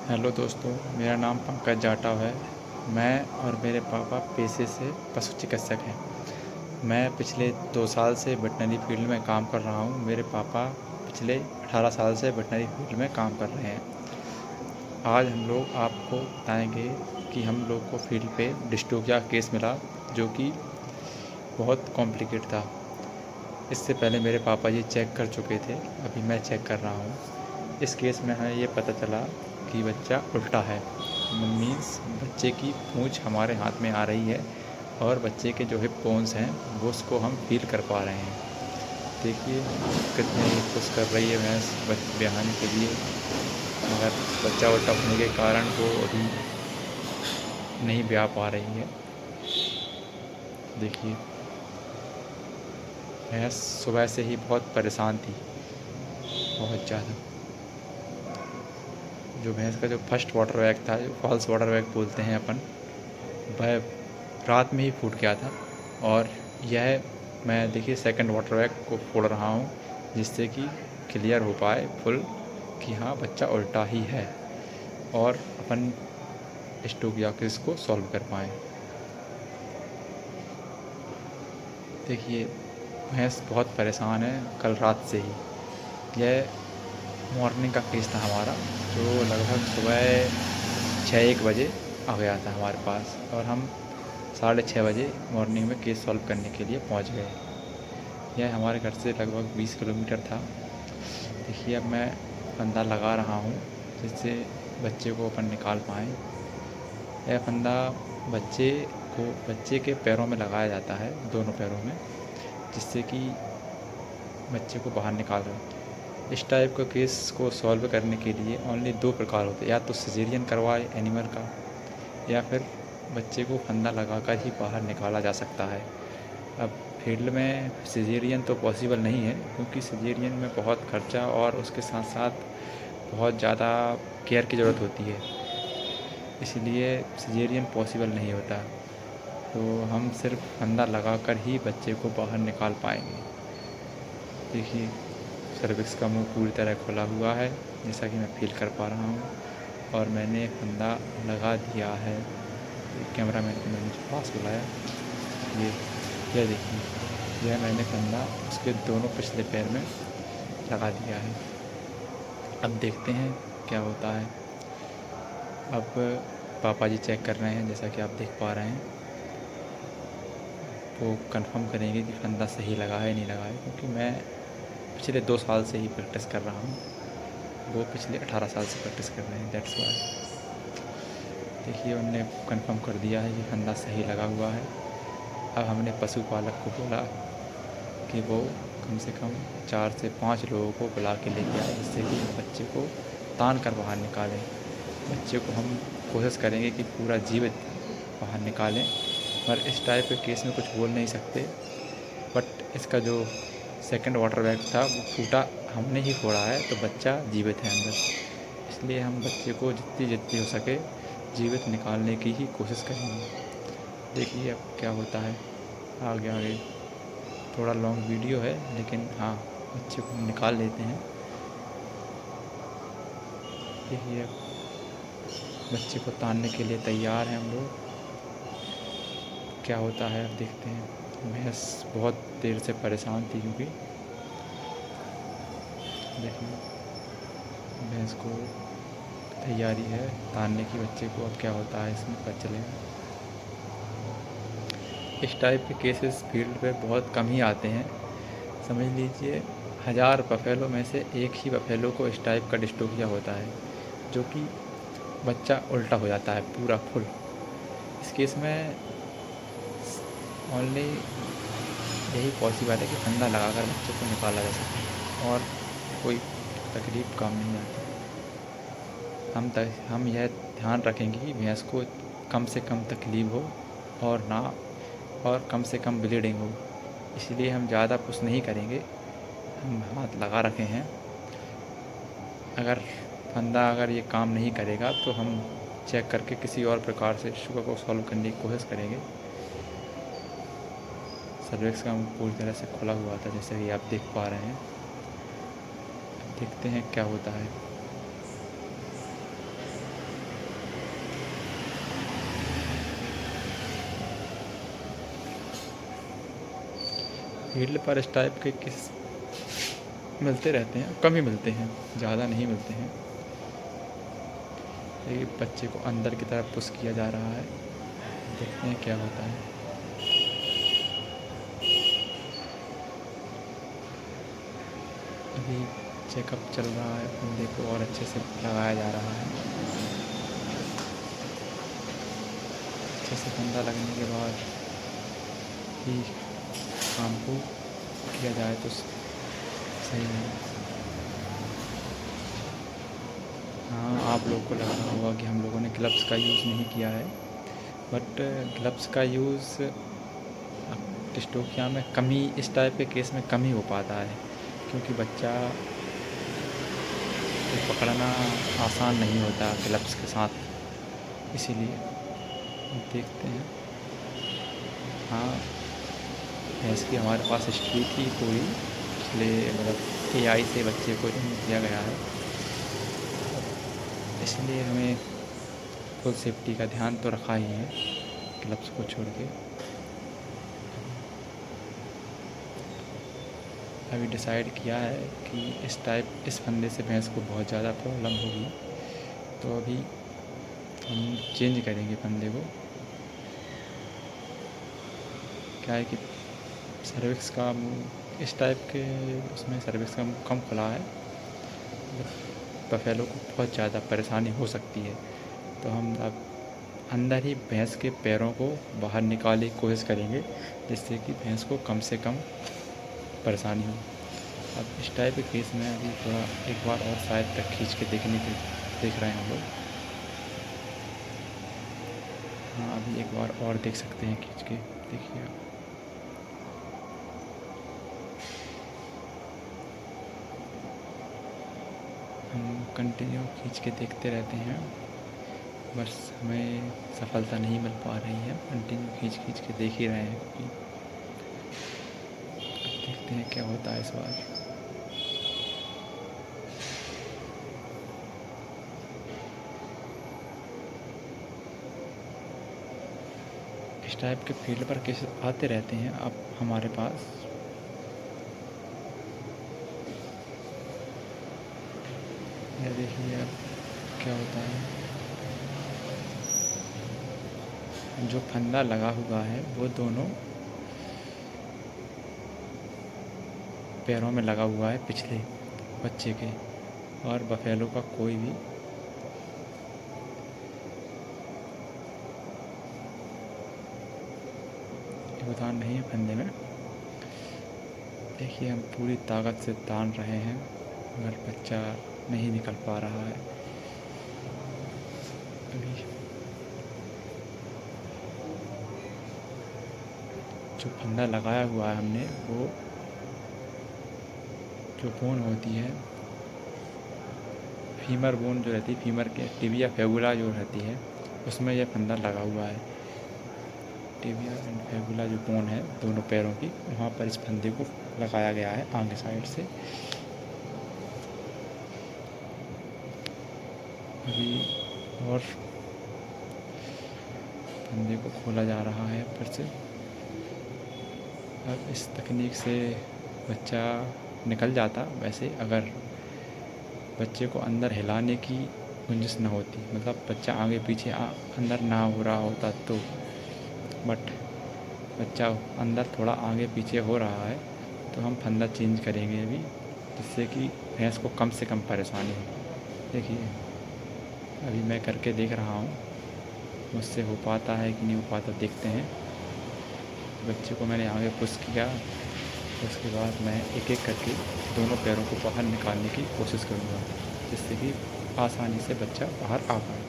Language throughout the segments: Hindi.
हेलो दोस्तों, मेरा नाम पंकज जाटव है। मैं और मेरे पापा पेशे से पशु चिकित्सक हैं। मैं पिछले 2 साल से वेटनरी फील्ड में काम कर रहा हूँ। मेरे पापा पिछले 18 साल से वेटनरी फील्ड में काम कर रहे हैं। आज हम लोग आपको बताएंगे कि हम लोग को फील्ड पे डिस्ट्रोफिया केस मिला, जो कि बहुत कॉम्प्लिकेट था। इससे पहले मेरे पापा जी चेक कर चुके थे, अभी मैं चेक कर रहा हूँ। इस केस में हमें ये पता चला कि बच्चा उल्टा है। मीन्स बच्चे की पूँछ हमारे हाथ में आ रही है और बच्चे के जो हिप बोन्स हैं वो उसको हम फील कर पा रहे हैं। देखिए कितनी पुश कर रही है भैंस ब्याहने के लिए, मगर बच्चा उल्टा होने के कारण वो अभी नहीं ब्याह पा रही है। देखिए भैंस सुबह से ही बहुत परेशान थी, बहुत ज़्यादा। जो भैंस का जो फर्स्ट वाटर बैग था, जो फॉल्स वाटर बैग बोलते हैं अपन, वह रात में ही फूट गया था। और यह मैं देखिए सेकंड वाटर बैग को फोड़ रहा हूँ, जिससे कि क्लियर हो पाए फुल कि हाँ बच्चा उल्टा ही है और अपन स्टोकियासिस को सॉल्व कर पाएँ। देखिए भैंस बहुत परेशान है कल रात से ही। यह मॉर्निंग का केस था हमारा, जो लगभग सुबह 6-1 बजे आ गया था हमारे पास, और हम 6:30 बजे मॉर्निंग में केस सॉल्व करने के लिए पहुंच गए। यह हमारे घर से लगभग 20 किलोमीटर था। देखिए अब मैं फंदा लगा रहा हूँ, जिससे बच्चे को अपन निकाल पाएँ। यह फंदा बच्चे के पैरों में लगाया जाता है, दोनों पैरों में, जिससे कि बच्चे को बाहर निकाल रहे। इस टाइप का केस को सॉल्व करने के लिए ओनली 2 प्रकार होते हैं, या तो सिजेरियन करवाए एनिमल का, या फिर बच्चे को फंदा लगाकर ही बाहर निकाला जा सकता है। अब फील्ड में सिजेरियन तो पॉसिबल नहीं है, क्योंकि सिजेरियन में बहुत खर्चा और उसके साथ साथ बहुत ज़्यादा केयर की ज़रूरत होती है, इसलिए सिजेरियन पॉसिबल नहीं होता। तो हम सिर्फ फंदा लगाकर ही बच्चे को बाहर निकाल पाएंगे। देखिए सर्विक्स का मुंह पूरी तरह खुला हुआ है, जैसा कि मैं फील कर पा रहा हूँ, और मैंने फंदा लगा दिया है। कैमरा मैन को मैंने पास बुलाया। ये देखिए, यह मैंने फंदा उसके दोनों पिछले पैर में लगा दिया है। अब देखते हैं क्या होता है। अब पापा जी चेक कर रहे हैं, जैसा कि आप देख पा रहे हैं। वो कंफर्म करेंगे कि फंदा सही लगा है नहीं लगा है, क्योंकि मैं पिछले 2 साल से ही प्रैक्टिस कर रहा हूँ, वो पिछले 18 साल से प्रैक्टिस कर रहे हैं, दैट्स वाई। देखिए उनने कंफर्म कर दिया है कि फंदा सही लगा हुआ है। अब हमने पशुपालक को बोला कि वो कम से कम 4 से 5 लोगों को बुला के लेके आए, जिससे कि बच्चे को तान कर बाहर निकालें। बच्चे को हम कोशिश करेंगे कि पूरा जीवित बाहर निकालें, पर इस टाइप के केस में कुछ बोल नहीं सकते। बट इसका जो सेकंड वाटर बैग था वो फूटा, हमने ही फोड़ा है, तो बच्चा जीवित है अंदर, इसलिए हम बच्चे को जितनी हो सके जीवित निकालने की ही कोशिश करेंगे। देखिए अब क्या होता है आगे आगे। थोड़ा लॉन्ग वीडियो है, लेकिन हाँ बच्चे को हम निकाल लेते हैं। देखिए अब बच्चे को तानने के लिए तैयार हैं हम लोग। क्या होता है अब देखते हैं। भैंस बहुत देर से परेशान थी, क्योंकि देखिए भैंस को तैयारी है तानने की बच्चे को। अब क्या होता है इसमें पता चलेगा। इस टाइप के केसेस फील्ड पे बहुत कम ही आते हैं। समझ लीजिए 1000 बफेलो में से एक ही बफेलो को इस टाइप का डिस्ट्रोफिया होता है, जो कि बच्चा उल्टा हो जाता है पूरा फुल। इस केस में ओनली यही पॉसिबल है कि फंदा लगाकर बच्चे को निकाला जा सके, और कोई तकलीफ काम नहीं आती। हम यह ध्यान रखेंगे कि भैंस को कम से कम तकलीफ हो और कम से कम ब्लीडिंग हो, इसलिए हम ज़्यादा पुश नहीं करेंगे। हम हाथ लगा रखे हैं। अगर ये काम नहीं करेगा तो हम चेक करके किसी और प्रकार से शुगर को सॉल्व करने की कोशिश करेंगे। सर्विक्स का मुंह पूरी तरह से खुला हुआ था, जैसे कि आप देख पा रहे हैं। देखते हैं क्या होता है। फील्ड पर इस टाइप के किस मिलते रहते हैं, कम ही मिलते हैं, ज़्यादा नहीं मिलते हैं। ये बच्चे को अंदर की तरफ पुश किया जा रहा है, देखते हैं क्या होता है। अभी चेकअप चल रहा है, फंदे को और अच्छे से लगाया जा रहा है। अच्छे से फंदा लगने के बाद ही काम को किया जाए तो सही है। हाँ, आप लोगों को लग रहा होगा कि हम लोगों ने ग्लव्स का यूज़ नहीं किया है, बट ग्लव्स का यूज़ डिस्टोकिया में कम ही, इस टाइप के केस में कम ही हो पाता है, क्योंकि बच्चा को पकड़ना आसान नहीं होता ग्लव्स के साथ, इसीलिए देखते हैं। हाँ, भैंस की हमारे पास हिस्ट्री थी पूरी, इसलिए मतलब एआई से बच्चे को दिया गया है, इसलिए हमें फुल सेफ्टी का ध्यान तो रखा ही है ग्लव्स को छोड़ के। अभी डिसाइड किया है कि इस फंदे से भैंस को बहुत ज़्यादा प्रॉब्लम होगी, तो अभी हम चेंज करेंगे फंदे को। क्या है कि सर्विक्स का इस टाइप के उसमें सर्विक्स का कम खुला है, बफेलो को बहुत ज़्यादा परेशानी हो सकती है, तो हम अब अंदर ही भैंस के पैरों को बाहर निकालने की कोशिश करेंगे, जिससे कि भैंस को कम से कम परेशानी हो। अब इस टाइप के केस में अभी थोड़ा एक बार और शायद तक खींच के देख रहे हैं हम लोग। हाँ, अभी एक बार और देख सकते हैं खींच के, देखिए आप। हम कंटिन्यू खींच के देखते रहते हैं, बस हमें सफलता नहीं मिल पा रही है। कंटिन्यू खींच के देख ही रहे हैं, क्योंकि अब देखते हैं क्या होता है इस बार। इस टाइप के फील्ड पर केस आते रहते हैं अब हमारे पास। यह देखिए अब क्या होता है। जो फंदा लगा हुआ है वो दोनों पैरों में लगा हुआ है पिछले बच्चे के, और बफेलो का कोई भी योगदान नहीं है फंदे में। देखिए हम पूरी ताकत से तान रहे हैं, मगर बच्चा नहीं निकल पा रहा है। अभी जो फंदा लगाया हुआ है हमने, वो जो बोन होती है, फीमर बोन जो रहती है, फीमर के टिबिया फेबुला जो रहती है, उसमें यह फंदा लगा हुआ है। टिबिया एंड फेबुला जो बोन है दोनों पैरों की, वहाँ पर इस फंदे को लगाया गया है आगे साइड से। अभी और फंदे को खोला जा रहा है फिर से। अब इस तकनीक से बच्चा निकल जाता, वैसे अगर बच्चे को अंदर हिलाने की गुंजाइश न होती, मतलब बच्चा आगे पीछे अंदर ना हो रहा होता तो, बट बच्चा अंदर थोड़ा आगे पीछे हो रहा है, तो हम फंदा चेंज करेंगे अभी, जिससे कि भैंस को कम से कम परेशानी हो। देखिए अभी मैं करके देख रहा हूँ, मुझसे हो पाता है कि नहीं हो पाता, देखते हैं। बच्चे को मैंने आगे पुश किया, उसके बाद मैं एक एक करके दोनों पैरों को बाहर निकालने की कोशिश करूँगा, जिससे कि आसानी से बच्चा बाहर आ पाए।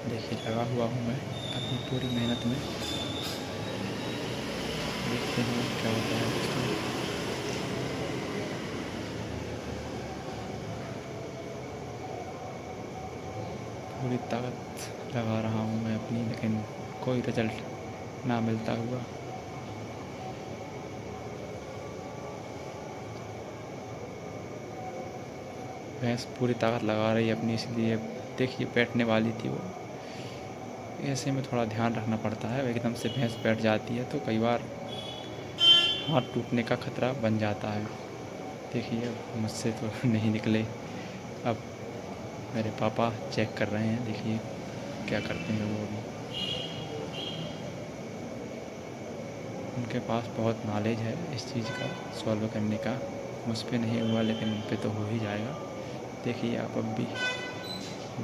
देखिए लगा हुआ हूँ मैं अपनी पूरी मेहनत में, देखते हैं क्या होता है इसमें। पूरी ताकत लगा रहा हूँ मैं अपनी, लेकिन कोई रिजल्ट ना मिलता हुआ। भैंस पूरी ताकत लगा रही है अपनी, इसलिए देखिए बैठने वाली थी वो। ऐसे में थोड़ा ध्यान रखना पड़ता है, एकदम से भैंस बैठ जाती है तो कई बार हाथ टूटने का खतरा बन जाता है। देखिए अब मुझसे तो नहीं निकले। अब मेरे पापा चेक कर रहे हैं, देखिए क्या करते हैं वो भी। उनके पास बहुत नॉलेज है इस चीज़ का सॉल्व करने का। मुझ पे नहीं हुआ लेकिन उन पे तो हो ही जाएगा। देखिए आप अब भी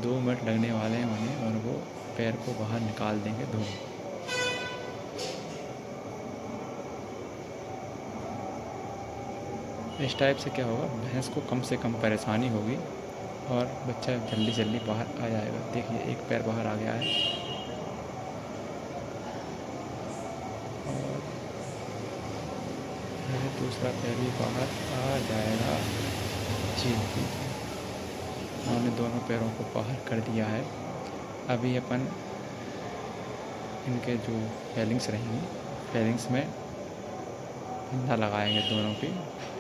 2 मिनट लगने वाले हैं उन्हें और वो पैर को बाहर निकाल देंगे दोनों। इस टाइप से क्या होगा, भैंस को कम से कम परेशानी होगी और बच्चा जल्दी जल्दी बाहर आ जाएगा। देखिए एक पैर बाहर आ गया है और दूसरा पैर भी बाहर आ जाएगा। जी उन्होंने दोनों पैरों को बाहर कर दिया है। अभी अपन इनके जो फेलिंग्स रहेंगी, फेलिंग्स में फंदा लगाएंगे दोनों की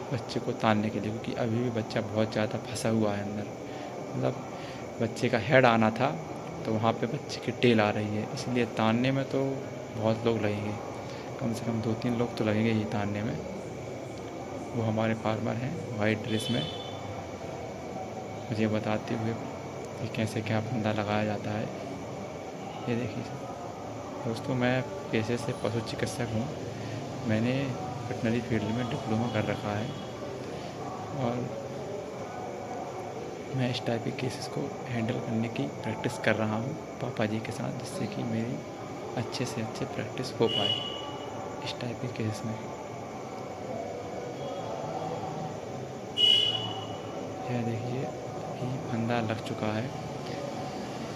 बच्चे को तानने के लिए, क्योंकि अभी भी बच्चा बहुत ज़्यादा फंसा हुआ है अंदर। मतलब बच्चे का हेड आना था तो वहाँ पे बच्चे की टेल आ रही है, इसलिए तानने में तो बहुत लोग लगेंगे, कम से कम 2-3 लोग तो लगेंगे ही तानने में। वो हमारे फार्मर हैं वाइट ड्रेस में, मुझे बताते हुए कि कैसे क्या फंदा लगाया जाता है। ये देखिए दोस्तों, मैं पेशे से पशु चिकित्सक हूँ। मैंने वेटनरी फील्ड में डिप्लोमा कर रखा है और मैं इस टाइप के केसेस को हैंडल करने की प्रैक्टिस कर रहा हूँ पापा जी के साथ, जिससे कि मेरी अच्छे से अच्छे प्रैक्टिस हो पाए इस टाइप के केसेस में। यह देखिए कि फंदा लग चुका है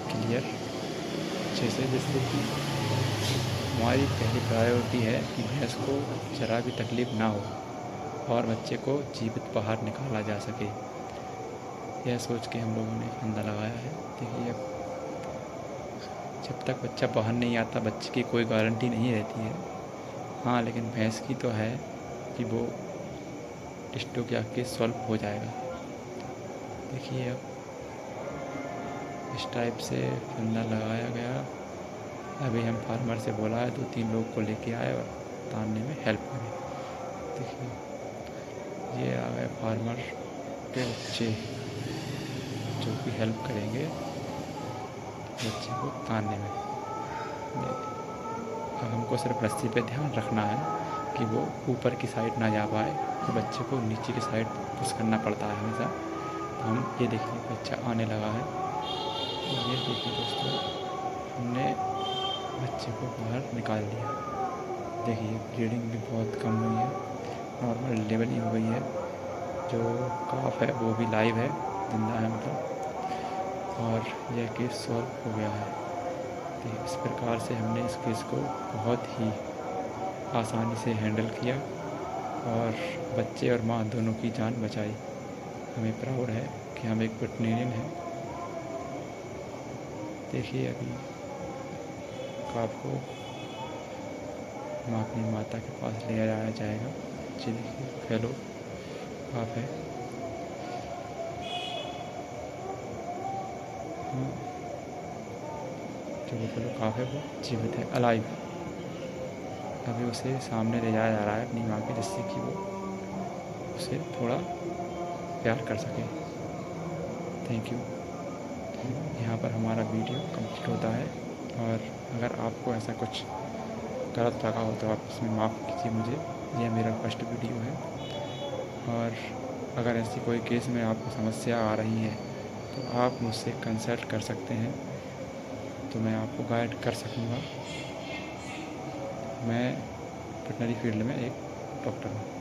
क्लियर अच्छे से, जिससे कि हमारी पहली प्रायोरिटी है कि भैंस को ज़रा भी तकलीफ़ ना हो और बच्चे को जीवित बाहर निकाला जा सके। यह सोच के हम लोगों ने फंदा लगाया है। देखिए अब जब तक बच्चा बाहर नहीं आता बच्चे की कोई गारंटी नहीं रहती है। हाँ लेकिन भैंस की तो है कि वो डिस्टोक या केस सॉल्व हो जाएगा। देखिए अब इस टाइप से फंदा लगाया गया। अभी हम फार्मर से बोला है 2-3 लोग को लेके आए और तानने में हेल्प करें। देखिए ये आ गए फार्मर के बच्चे जो कि हेल्प करेंगे बच्चे को तानने में। अब हमको सिर्फ रस्सी पे ध्यान रखना है कि वो ऊपर की साइड ना जा पाए, तो बच्चे को नीचे की साइड पुश करना पड़ता है हमेशा। तो हम ये देखिए बच्चा आने लगा है। ये देखिए दोस्तों, हमने बच्चे को बाहर निकाल दिया। देखिए ब्लीडिंग भी बहुत कम हुई है, नॉर्मल लेवल ही हो गई है। जो काफ है वो भी लाइव है, जिंदा है मतलब, और यह केस सॉल्व हो गया है। तो इस प्रकार से हमने इस केस को बहुत ही आसानी से हैंडल किया और बच्चे और माँ दोनों की जान बचाई। हमें प्राउड है कि हम एक वेटरनेरियन हैं। देखिए अभी काफ को अपनी माता के पास ले जाया जाएगा। जी देखिए फेलो काफ है। जो फेलो काफ है वो जीवित है, अलाइव। अभी उसे सामने ले जाया जा रहा है अपनी माँ के, जिससे कि वो उसे थोड़ा प्यार कर सके। Thank you. यहाँ पर हमारा वीडियो कंप्लीट होता है और अगर आपको ऐसा कुछ गलत लगा हो तो आप इसमें माफ़ कीजिए मुझे। यह मेरा फर्स्ट वीडियो है और अगर ऐसी कोई केस में आपको समस्या आ रही है तो आप मुझसे कंसल्ट कर सकते हैं, तो मैं आपको गाइड कर सकूँगा। मैं वेटरनरी फील्ड में एक डॉक्टर हूँ।